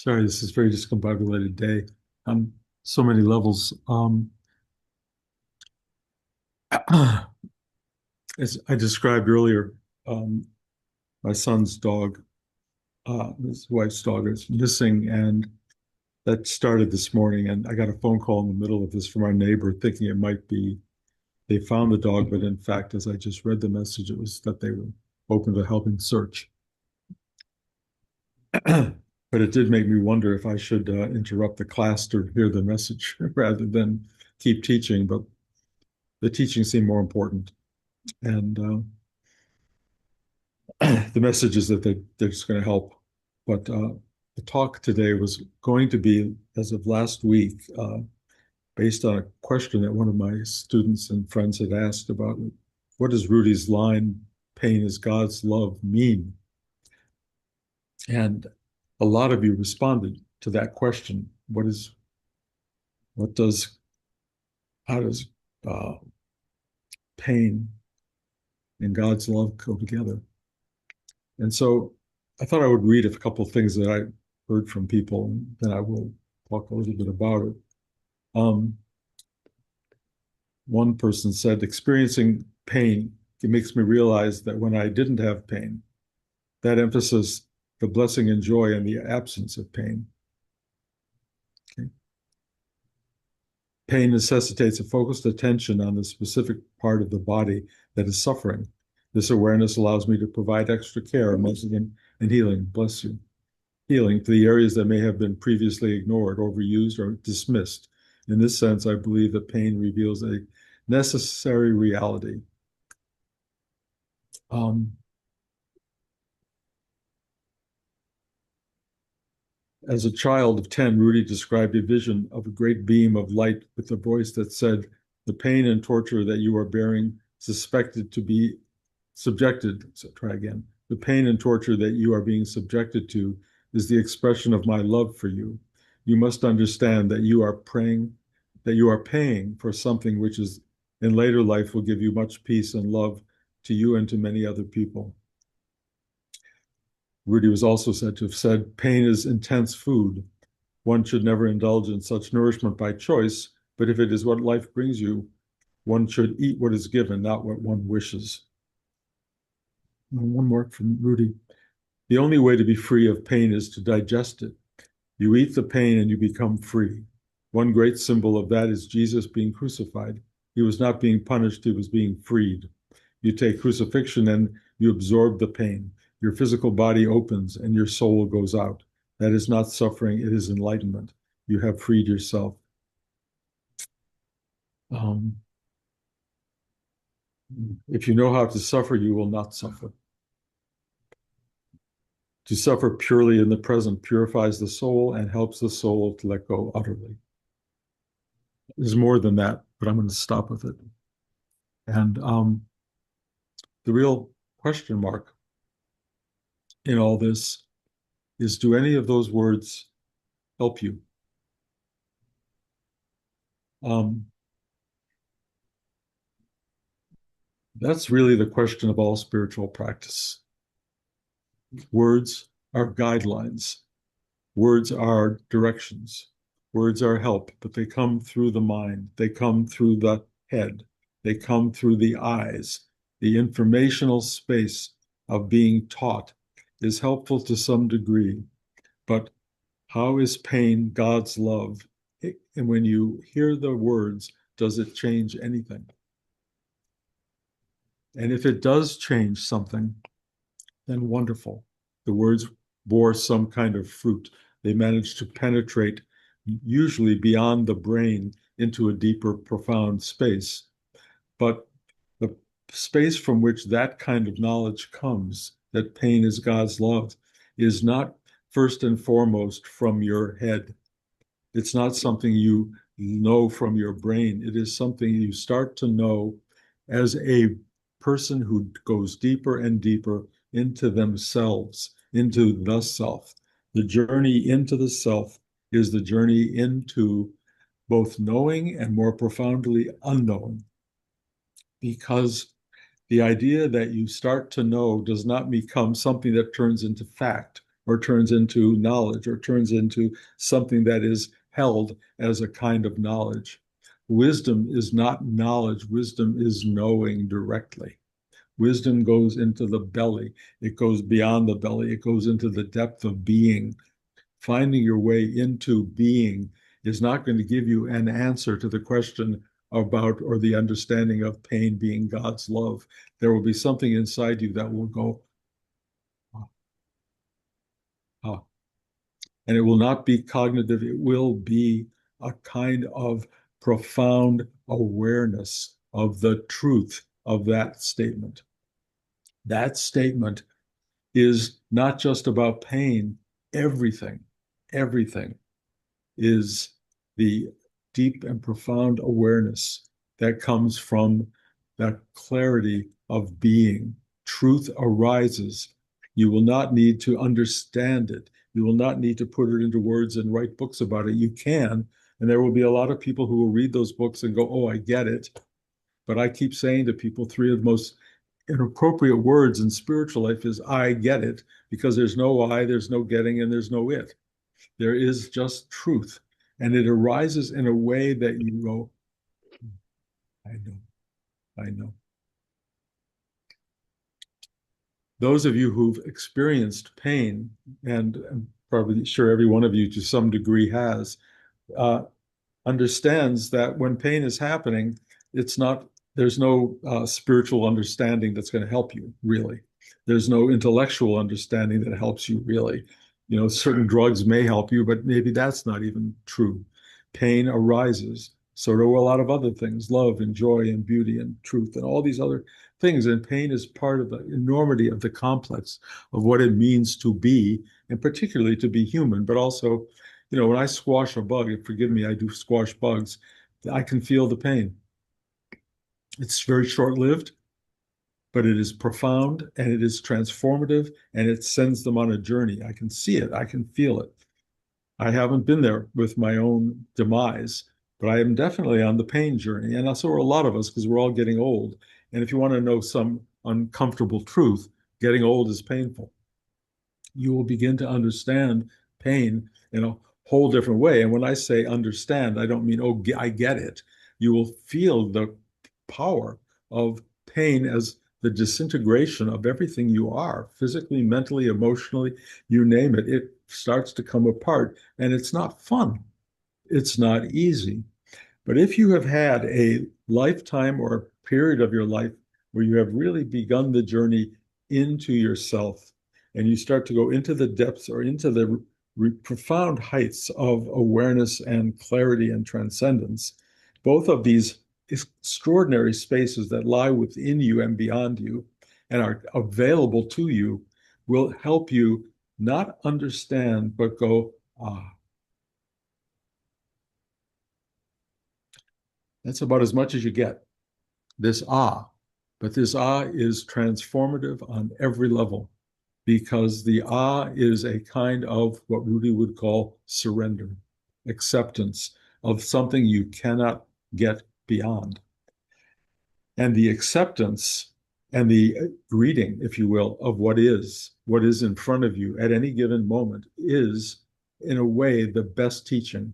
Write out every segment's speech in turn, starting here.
Sorry, this is a very discombobulated day on so many levels. As I described earlier, um, my son's dog, his wife's dog, is missing, and that started this morning. And I got a phone call in the middle of this from our neighbor, thinking it might be they found the dog, but in fact, as I just read the message, it was that they were open to helping search. But it did make me wonder if I should interrupt the class to hear the message rather than keep teaching. But the teaching seemed more important. And the message is that they're just going to help. But the talk today was going to be, as of last week, based on a question that one of my students and friends had asked about what does Rudy's line, pain is God's love, mean? And a lot of you responded to that question. What does, how does uh, pain and God's love go together? And so I thought I would read a couple of things that I heard from people, and then I will talk a little bit about it. Um, One person said, experiencing pain, it makes me realize that when I didn't have pain, that emphasis, the blessing and joy in the absence of pain. Okay. Pain necessitates a focused attention on the specific part of the body that is suffering. This awareness allows me to provide extra care, emotion, and healing. Bless you. Healing for the areas that may have been previously ignored, overused, or dismissed. In this sense, I believe that pain reveals a necessary reality. Um, as a child of 10, Rudy described a vision of a great beam of light with a voice that said, the pain and torture that you are bearing, suspected to be subjected, so try again. The pain and torture that you are being subjected to is the expression of my love for you. You must understand that you are praying, that you are paying for something which is in later life will give you much peace and love to you and to many other people. Rudy was also said to have said, pain is intense food. One should never indulge in such nourishment by choice, but if it is what life brings you, one should eat what is given, not what one wishes. One more from Rudy. The only way to be free of pain is to digest it. You eat the pain and you become free. One great symbol of that is Jesus being crucified. He was not being punished, he was being freed. You take crucifixion and you absorb the pain. Your physical body opens and your soul goes out. That is not suffering, it is enlightenment. You have freed yourself. Um, if you know how to suffer, you will not suffer. To suffer purely in the present purifies the soul and helps the soul to let go utterly. There's more than that, but I'm going to stop with it. And the real question mark in all this is, do any of those words help you? Um, that's really the question of all spiritual practice. Words are guidelines. Words are directions. Words are help, but they come through the mind. They come through the head. They come through the eyes. The informational space of being taught is helpful to some degree, but how is pain God's love? And when you hear the words, does it change anything? And if it does change something, then wonderful. The words bore some kind of fruit. They managed to penetrate, usually beyond the brain, into a deeper, profound space. But the space from which that kind of knowledge comes, that pain is God's love, is not first and foremost from your head. It's not something you know from your brain. It is something you start to know as a person who goes deeper and deeper into themselves, into the self. The journey into the self is the journey into both knowing and more profoundly unknowing. Because the idea that you start to know does not become something that turns into fact. or turns into knowledge or turns into something that is held as a kind of knowledge. Wisdom is not knowledge. Wisdom is knowing directly. Wisdom goes into the belly. It goes beyond the belly. It goes into the depth of being. Finding your way into being is not going to give you an answer to the question about or the understanding of pain being God's love. There will be something inside you that will go, ah, ah. And it will not be cognitive. It will be a kind of profound awareness of the truth of that statement. That statement is not just about pain. Everything, everything is the deep and profound awareness that comes from that clarity of being. Truth arises. You will not need to understand it. You will not need to put it into words and write books about it. You can, and there will be a lot of people who will read those books and go, oh, I get it. But I keep saying to people, three of the most inappropriate words in spiritual life is I get it, because there's no I, there's no getting, and there's no it. There is just truth. And it arises in a way that you go, I know, I know. Those of you who've experienced pain, and I'm probably sure every one of you to some degree has, uh, understands that when pain is happening, it's not, there's no spiritual understanding that's going to help you, really. There's no intellectual understanding that helps you, really. You know, certain drugs may help you, but maybe that's not even true. Pain arises. So do a lot of other things, love and joy and beauty and truth and all these other things. And pain is part of the enormity of the complex of what it means to be, and particularly to be human, but also, you know, when I squash a bug, and forgive me, I do squash bugs, I can feel the pain. It's very short-lived, but it is profound and it is transformative and it sends them on a journey. I can see it, I can feel it. I haven't been there with my own demise, but I am definitely on the pain journey. And so are a lot of us because we're all getting old. And if you want to know some uncomfortable truth, getting old is painful. You will begin to understand pain in a whole different way. And when I say understand, I don't mean, oh, I get it. You will feel the power of pain as the disintegration of everything you are, physically, mentally, emotionally, you name it. It starts to come apart, and it's not fun. It's not easy. But if you have had a lifetime or a period of your life where you have really begun the journey into yourself, and you start to go into the depths or into the profound heights of awareness and clarity and transcendence, both of these extraordinary spaces that lie within you and beyond you and are available to you will help you not understand, but go, ah. That's about as much as you get. This ah, but this ah is transformative on every level because the ah is a kind of what Rudy would call surrender, acceptance of something you cannot get beyond. And the acceptance and the greeting, if you will, of what is in front of you at any given moment is, in a way, the best teaching.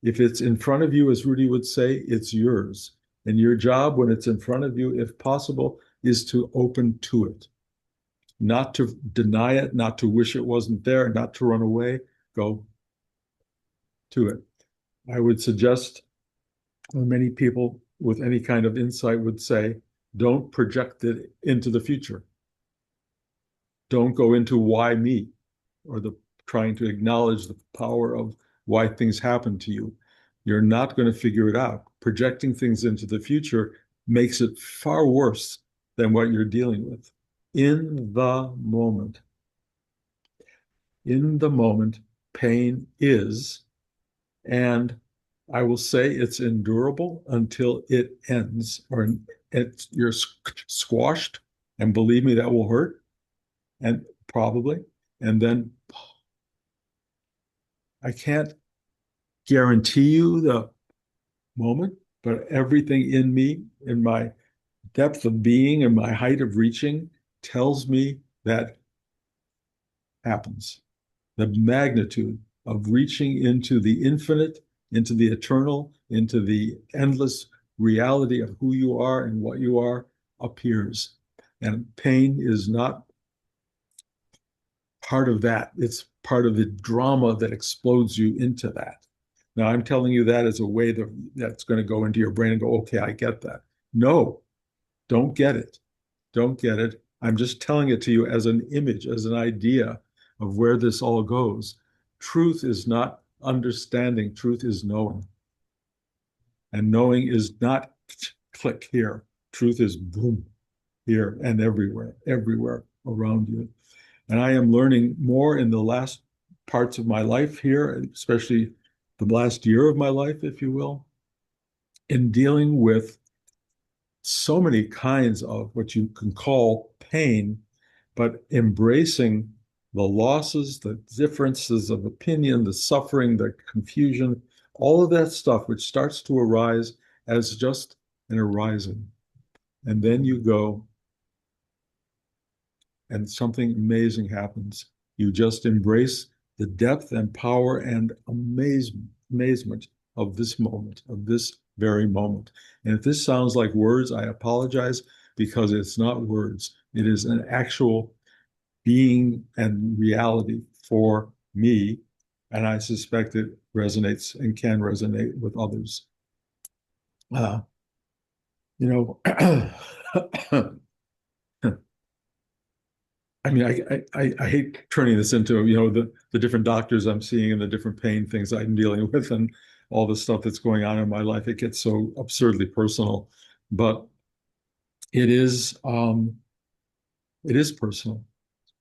If it's in front of you, as Rudy would say, it's yours. And your job when it's in front of you, if possible, is to open to it, not to deny it, not to wish it wasn't there, not to run away. Go to it. I would suggest, many people with any kind of insight would say, don't project it into the future. Don't go into why me or the trying to acknowledge the power of why things happen to you. You're not going to figure it out. Projecting things into the future makes it far worse than what you're dealing with. In the moment, pain is, and I will say it's endurable until it ends, or you're squashed, and believe me, that will hurt, and probably, and then I can't guarantee you the moment, but everything in me, in my depth of being and my height of reaching, tells me that happens. the magnitude of reaching into the infinite, into the eternal, into the endless reality of who you are and what you are appears. And pain is not part of that. It's part of the drama that explodes you into that. Now, I'm telling you that as a way that's going to go into your brain and go, okay, I get that. No, don't get it. Don't get it. I'm just telling it to you as an image, as an idea of where this all goes. Truth is not understanding, truth is knowing. And knowing is not click here. Truth is boom here and everywhere, everywhere around you. And I am learning more in the last parts of my life here, especially the last year of my life, if you will, in dealing with so many kinds of what you can call pain, but embracing the losses, the differences of opinion, the suffering, the confusion, all of that stuff, which starts to arise as just an arising. And then you go, and something amazing happens. You just embrace the depth and power and amazement of this moment, of this very moment. And if this sounds like words, I apologize because it's not words. It is an actual being and reality for me. And I suspect it resonates and can resonate with others. Uh, you know, I mean, I hate turning this into, the different doctors I'm seeing and the different pain things I'm dealing with and all the stuff that's going on in my life. It gets so absurdly personal, but it is, it is personal.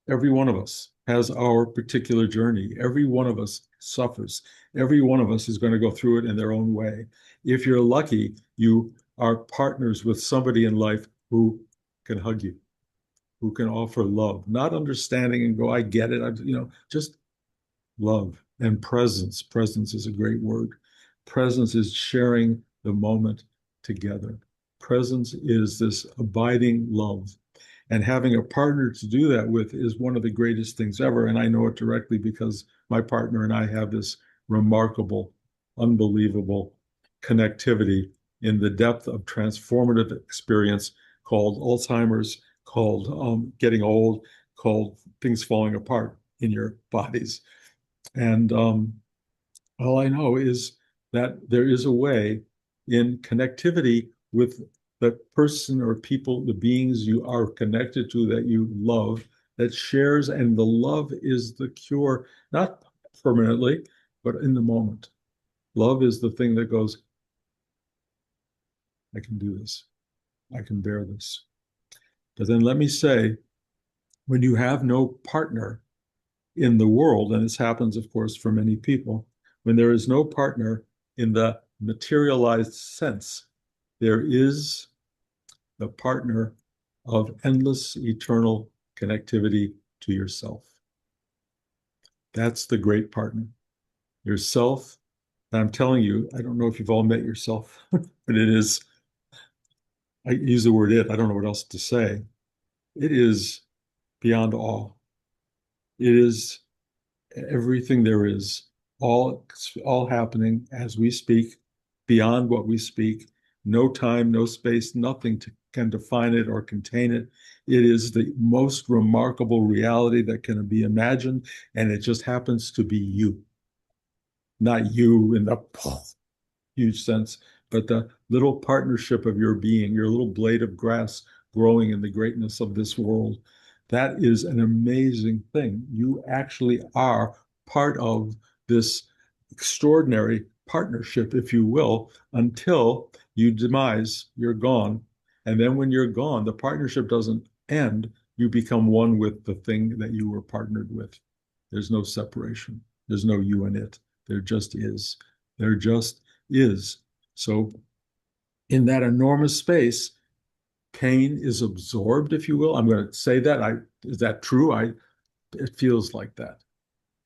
Every one of us has our particular journey. Every one of us suffers. Every one of us is going to go through it in their own way. If you're lucky, you are partners with somebody in life who can hug you, who can offer love, not understanding and go, I get it. Just love and presence. Presence is a great word. Presence is sharing the moment together. Presence is this abiding love. And having a partner to do that with is one of the greatest things ever. And I know it directly because my partner and I have this remarkable, unbelievable connectivity in the depth of transformative experience called Alzheimer's, called getting old, called things falling apart in your bodies. And all I know is that there is a way in connectivity with the person or people, the beings you are connected to that you love, that shares, and the love is the cure, not permanently, but in the moment. Love is the thing that goes, I can do this. I can bear this. But then let me say, when you have no partner in the world, and this happens, of course, for many people, when there is no partner in the materialized sense, there is the partner of endless, eternal connectivity to yourself. That's the great partner. Yourself, and I'm telling you, I don't know if you've all met yourself, but it is, I use the word it, I don't know what else to say. It is beyond awe. It is everything there is, all happening as we speak, beyond what we speak. No time, no space, nothing can define it or contain it. It is the most remarkable reality that can be imagined, and it just happens to be you. Not you in the huge sense, but the little partnership of your being, your little blade of grass growing in the greatness of this world. That is an amazing thing. You actually are part of this extraordinary partnership, if you will, until you demise, you're gone. And then when you're gone, the partnership doesn't end. You become one with the thing that you were partnered with. There's no separation. There's no you and it. There just is. There just is. So in that enormous space, pain is absorbed, if you will. I'm going to say that. Is that true? It feels like that.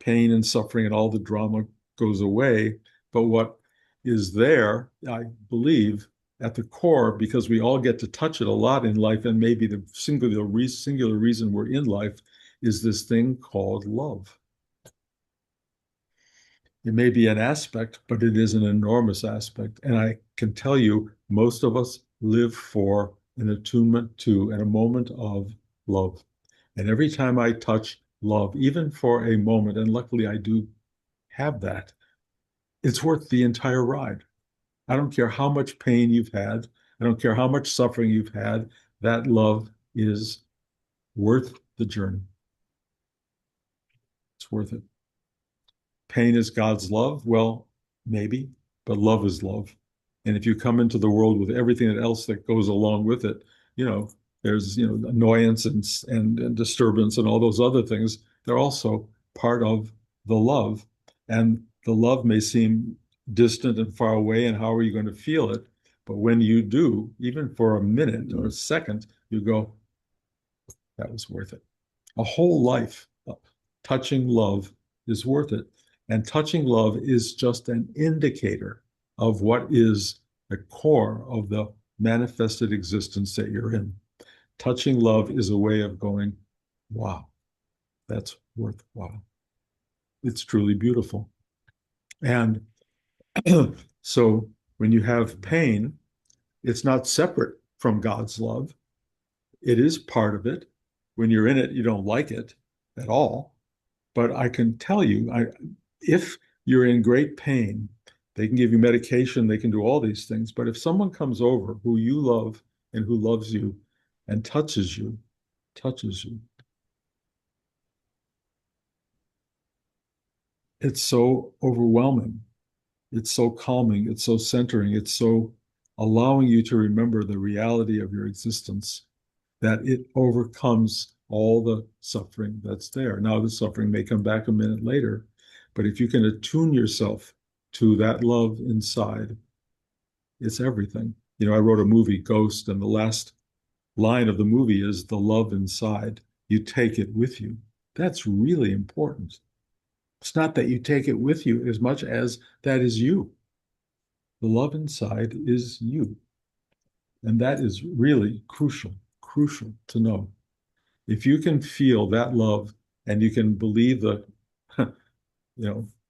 Pain and suffering and all the drama goes away. But what is there, I believe, at the core, because we all get to touch it a lot in life, and maybe the singular reason we're in life is this thing called love. It may be an aspect, but it is an enormous aspect. And I can tell you, most of us live for an attunement to and a moment of love. And every time I touch love, even for a moment, and luckily I do have that, it's worth the entire ride. I don't care how much pain you've had. I don't care how much suffering you've had. That love is worth the journey. It's worth it. Pain is God's love? Well, maybe, but love is love. And if you come into the world with everything else that goes along with it, you know, there's, annoyance and disturbance and all those other things. They're also part of the love. And the love may seem distant and far away, and how are you going to feel it? But when you do, even for a minute or a second, you go, that was worth it. A whole life of touching love is worth it. And touching love is just an indicator of what is the core of the manifested existence that you're in. Touching love is a way of going, wow, that's worthwhile. It's truly beautiful. And so when you have pain, it's not separate from God's love. It is part of it. When you're in it, you don't like it at all. But I can tell you, if you're in great pain, they can give you medication, they can do all these things. But if someone comes over who you love and who loves you and touches you, it's so overwhelming. It's so calming. It's so centering. It's so allowing you to remember the reality of your existence that it overcomes all the suffering that's there. Now, the suffering may come back a minute later, but if you can attune yourself to that love inside, it's everything. I wrote a movie, Ghost, and the last line of the movie is the love inside. You take it with you. That's really important. It's not that you take it with you as much as that is you. The love inside is you. And that is really crucial to know. If you can feel that love and you can believe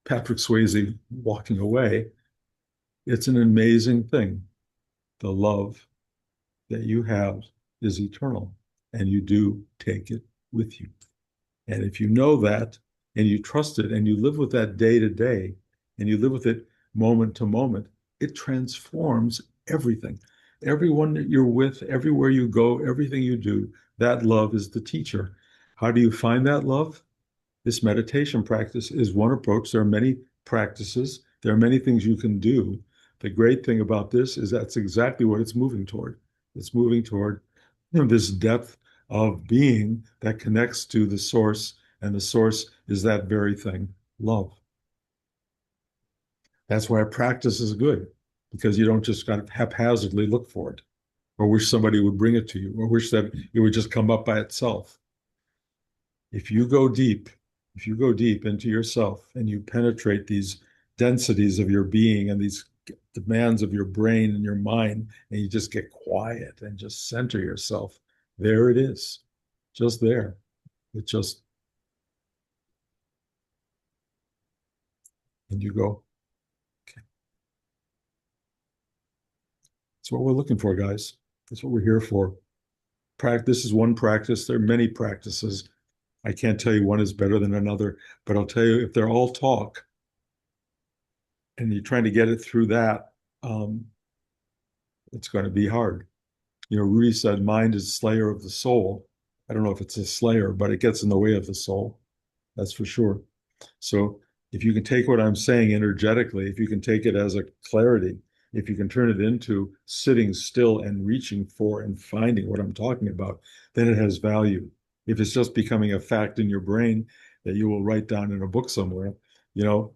Patrick Swayze walking away, it's an amazing thing. The love that you have is eternal, and you do take it with you. And if you know that and you trust it and you live with that day to day and you live with it moment to moment, it transforms everything. Everyone that you're with, everywhere you go, everything you do, that love is the teacher. How do you find that love? This meditation practice is one approach. There are many practices. There are many things you can do. The great thing about this is that's exactly what it's moving toward. It's moving toward this depth of being that connects to the source, and the source is that very thing, love. That's why practice is good, because you don't just kind of haphazardly look for it or wish somebody would bring it to you or wish that it would just come up by itself. If you go deep, if you go deep into yourself and you penetrate these densities of your being and these demands of your brain and your mind, and you just get quiet and just center yourself, there it is, just there. It just, and you go, okay. That's what we're looking for, guys. That's what we're here for. Practice is one practice. There are many practices. I can't tell you one is better than another, but I'll tell you if they're all talk and you're trying to get it through that, it's going to be hard. Rudy said, mind is slayer of the soul. I don't know if it's a slayer, but it gets in the way of the soul. That's for sure. So if you can take what I'm saying energetically, if you can take it as a clarity, if you can turn it into sitting still and reaching for and finding what I'm talking about, then it has value. If it's just becoming a fact in your brain that you will write down in a book somewhere, you know,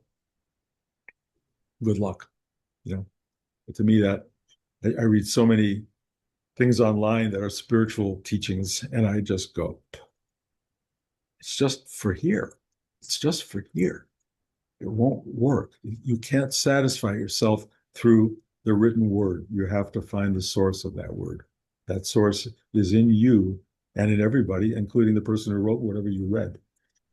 good luck. But to me, that I read so many things online that are spiritual teachings, and I just go, it's just for here. It's just for here. It won't work. You can't satisfy yourself through the written word. You have to find the source of that word. That source is in you and in everybody, including the person who wrote whatever you read.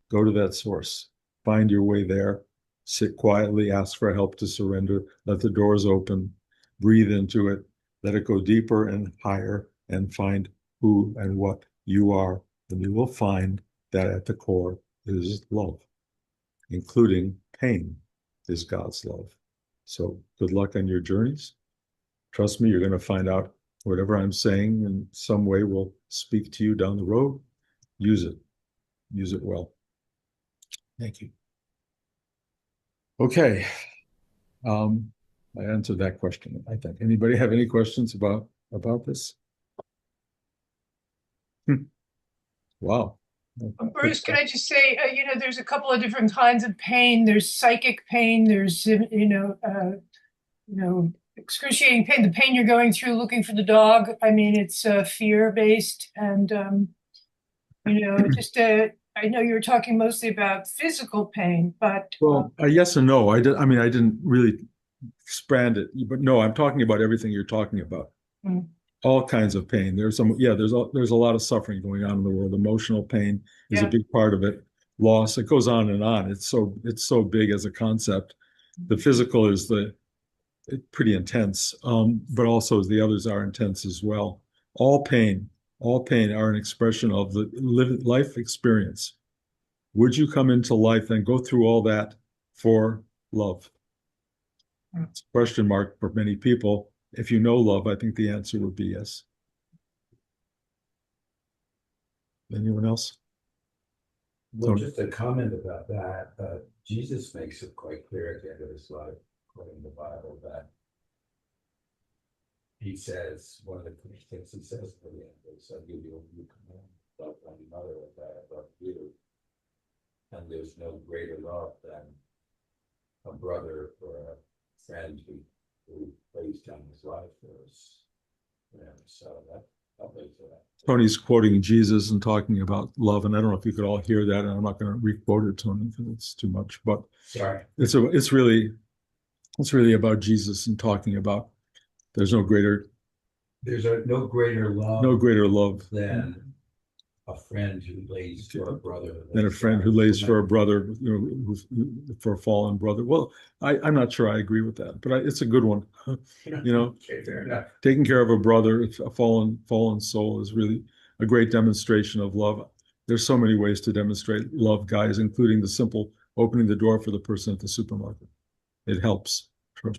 Go to that source. Find your way there. Sit quietly, ask for help to surrender, let the doors open, breathe into it, let it go deeper and higher, and find who and what you are. And you will find that at the core is love, including pain is God's love. So good luck on your journeys. Trust me, you're going to find out whatever I'm saying in some way will speak to you down the road. Use it. Use it well. Thank you. Okay. I answered that question, I think. Anybody have any questions about this? Wow. Bruce, can I just say, there's a couple of different kinds of pain. There's psychic pain. There's, excruciating pain. The pain you're going through looking for the dog. I mean, it's fear-based, and just I know you were talking mostly about physical pain, but Well, yes and no. I mean, I didn't really expand it, but no, I'm talking about everything you're talking about. mm, All kinds of pain. There's a lot of suffering going on in the world. Emotional pain is a yeah, big part of it. Loss, it goes on and on. It's so big as a concept. The physical is pretty intense, but also the others are intense as well. All pain, all pain are an expression of the life experience. Would you come into life and go through all that for love? It's a question mark for many people. If you know love, I think the answer would be yes. Anyone else? Well, just a comment about that. Jesus makes it quite clear at the end of his life, according to the Bible, that he says, one of the first things he says at the end is, I give you a new command, love one another as I love you. And there's no greater love than a brother or a friend who lays down his life for us. So that makes it. Tony's quoting Jesus and talking about love, and I don't know if you could all hear that, and I'm not going to re-quote it, Tony, because it's too much. But sorry, it's really about Jesus and talking about there's no greater no greater love than a friend who lays for a brother than a friend who lays for a brother, for a fallen brother. Well, I'm not sure I agree with that, but it's a good one. Okay, fair enough. Taking care of a brother, a fallen soul, is really a great demonstration of love. There's so many ways to demonstrate love, guys, including the simple opening the door for the person at the supermarket. It helps.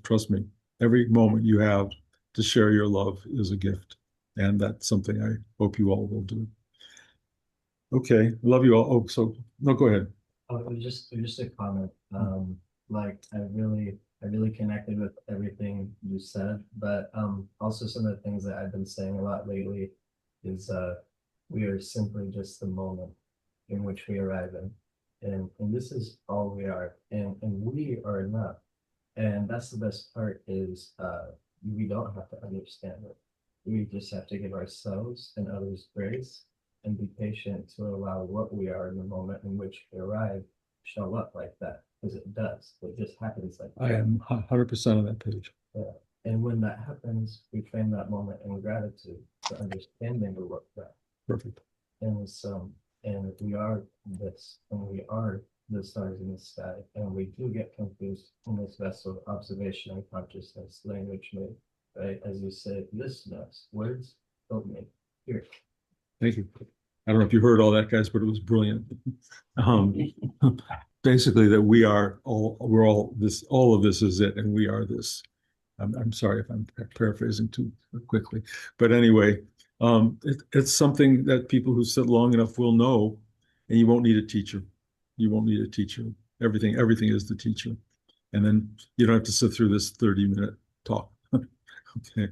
Trust me. Every moment you have to share your love is a gift, and that's something I hope you all will do. Okay, love you all. Oh, so no, go ahead. Just a comment. Like I really connected with everything you said, but also some of the things that I've been saying a lot lately is we are simply just the moment in which we arrive in, and this is all we are, and we are enough, and that's the best part is we don't have to understand it. We just have to give ourselves and others grace and be patient to allow what we are in the moment in which we arrive show up like that, because it does. It just happens like that. I am 100% on that page. Yeah. And when that happens, we frame that moment in gratitude for understanding the work that. Perfect. And and we are this, and we are the stars in the sky, and we do get confused in this vessel of observation and consciousness, language made, right? As you said, listeners, words don't make here. Thank you. I don't know if you heard all that, guys, but it was brilliant. Basically, that we're all this, all of this is it, and we are this. I'm sorry if I'm paraphrasing too quickly, but anyway, it's something that people who sit long enough will know, and you won't need a teacher. You won't need a teacher. Everything is the teacher, and then you don't have to sit through this 30-minute talk. Okay.